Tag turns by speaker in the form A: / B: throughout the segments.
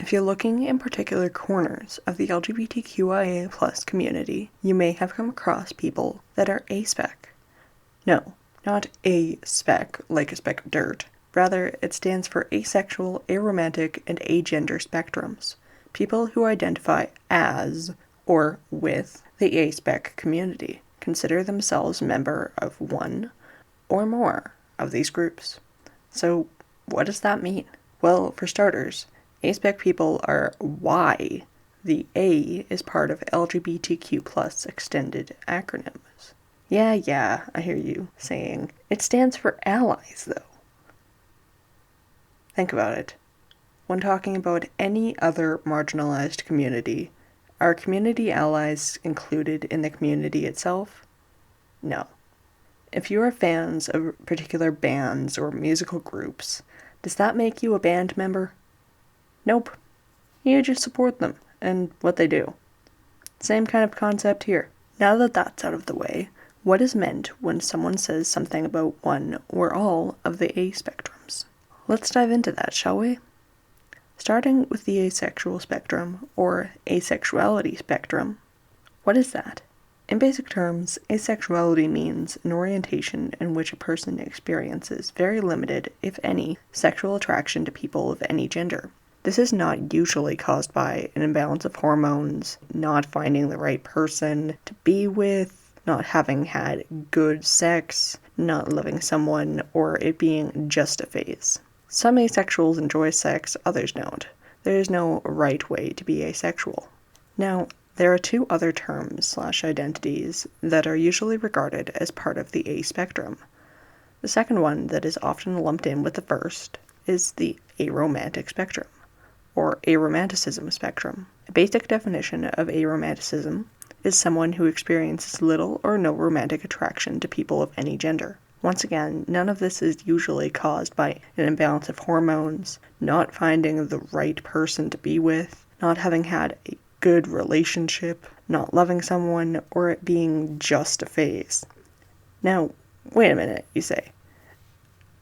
A: If you're looking in particular corners of the LGBTQIA+ community, you may have come across people that are A-spec. No, not A-spec like a speck of dirt. Rather, it stands for Asexual, Aromantic, and Agender spectrums. People who identify as or with the A-spec community consider themselves a member of one or more of these groups. So, what does that mean? Well, for starters, A-spec people are Y. The A is part of LGBTQ+ extended acronyms. Yeah, I hear you saying. It stands for allies, though. Think about it. When talking about any other marginalized community, are community allies included in the community itself? No. If you are fans of particular bands or musical groups, does that make you a band member? Nope. You just support them and what they do. Same kind of concept here. Now that that's out of the way, what is meant when someone says something about one or all of the A spectrums? Let's dive into that, shall we? Starting with the asexual spectrum, or asexuality spectrum. What is that? In basic terms, asexuality means an orientation in which a person experiences very limited, if any, sexual attraction to people of any gender. This is not usually caused by an imbalance of hormones, not finding the right person to be with, not having had good sex, not loving someone, or it being just a phase. Some asexuals enjoy sex, others don't. There is no right way to be asexual. Now, there are two other terms/identities that are usually regarded as part of the A spectrum. The second one that is often lumped in with the first is the aromantic spectrum, or aromanticism spectrum. A basic definition of aromanticism is someone who experiences little or no romantic attraction to people of any gender. Once again, none of this is usually caused by an imbalance of hormones, not finding the right person to be with, not having had a good relationship, not loving someone, or it being just a phase. Now, wait a minute, you say.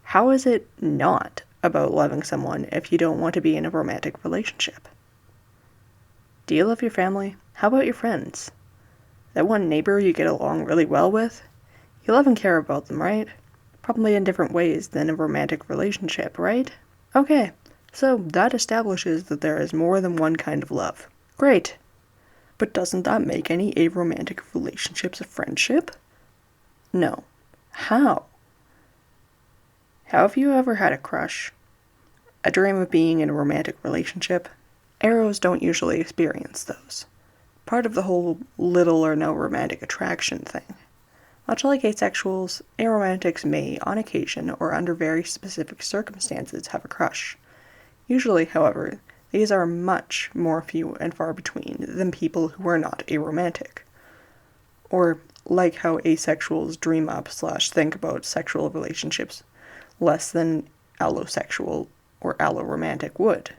A: How is it not about loving someone if you don't want to be in a romantic relationship? Do you love your family? How about your friends? That one neighbor you get along really well with? You love and care about them, right? Probably in different ways than a romantic relationship, right? Okay, so that establishes that there is more than one kind of love. Great. But doesn't that make any aromantic relationships a friendship? No. How? Have you ever had a crush? A dream of being in a romantic relationship? Aros don't usually experience those. Part of the whole little or no romantic attraction thing. Much like asexuals, aromantics may, on occasion or under very specific circumstances, have a crush. Usually, however, these are much more few and far between than people who are not aromantic. Or, like how asexuals dream up/think about sexual relationships less than allosexual or alloromantic would.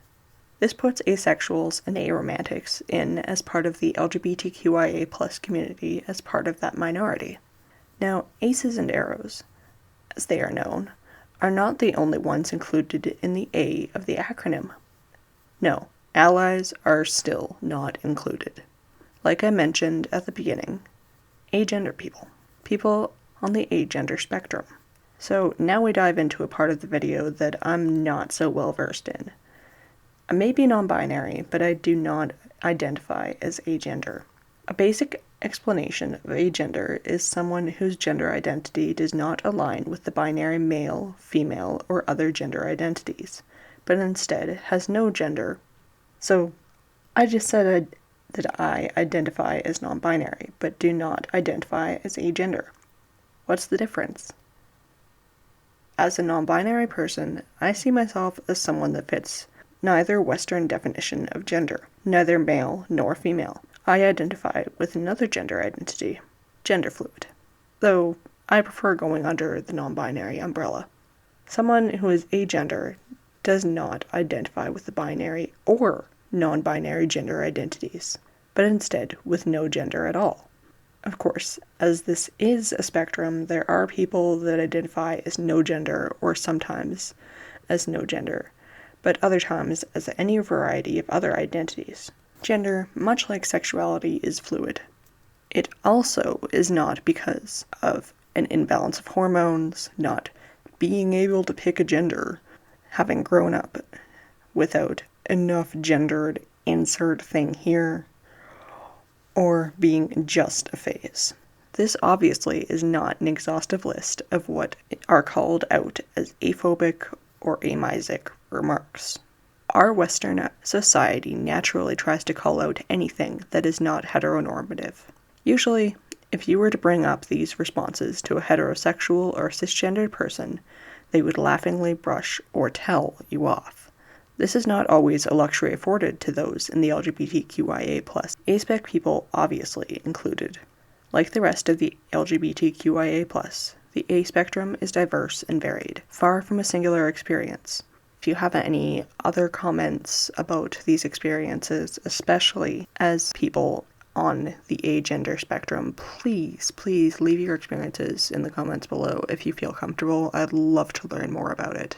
A: This puts asexuals and aromantics in as part of the LGBTQIA+ community as part of that minority. Now, aces and aros, as they are known, are not the only ones included in the A of the acronym. No, allies are still not included. Like I mentioned at the beginning, agender people on the agender spectrum. So now we dive into a part of the video that I'm not so well versed in. I may be non-binary, but I do not identify as agender. A basic explanation of agender is someone whose gender identity does not align with the binary male, female, or other gender identities, but instead has no gender. So, I just said that I identify as non-binary, but do not identify as agender. What's the difference? As a non-binary person, I see myself as someone that fits neither Western definition of gender, neither male nor female. I identify with another gender identity, gender fluid, though I prefer going under the non-binary umbrella. Someone who is agender does not identify with the binary or non-binary gender identities, but instead with no gender at all. Of course, as this is a spectrum, there are people that identify as no gender or sometimes as no gender, but other times as any variety of other identities. Gender, much like sexuality, is fluid. It also is not because of an imbalance of hormones, not being able to pick a gender, having grown up without enough gendered insert thing here, or being just a phase. This obviously is not an exhaustive list of what are called out as aphobic or amisic remarks. Our Western society naturally tries to call out anything that is not heteronormative. Usually, if you were to bring up these responses to a heterosexual or cisgendered person, they would laughingly brush or tell you off. This is not always a luxury afforded to those in the LGBTQIA+, A-spec people obviously included. Like the rest of the LGBTQIA+, the A spectrum is diverse and varied, far from a singular experience. If you have any other comments about these experiences, especially as people on the agender spectrum, please leave your experiences in the comments below if you feel comfortable. I'd love to learn more about it.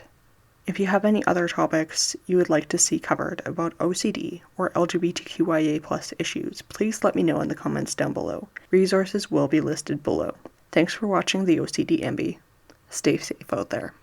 A: If you have any other topics you would like to see covered about OCD or LGBTQIA+ issues, please let me know in the comments down below. Resources will be listed below. Thanks for watching the OCD Enby. Stay safe out there.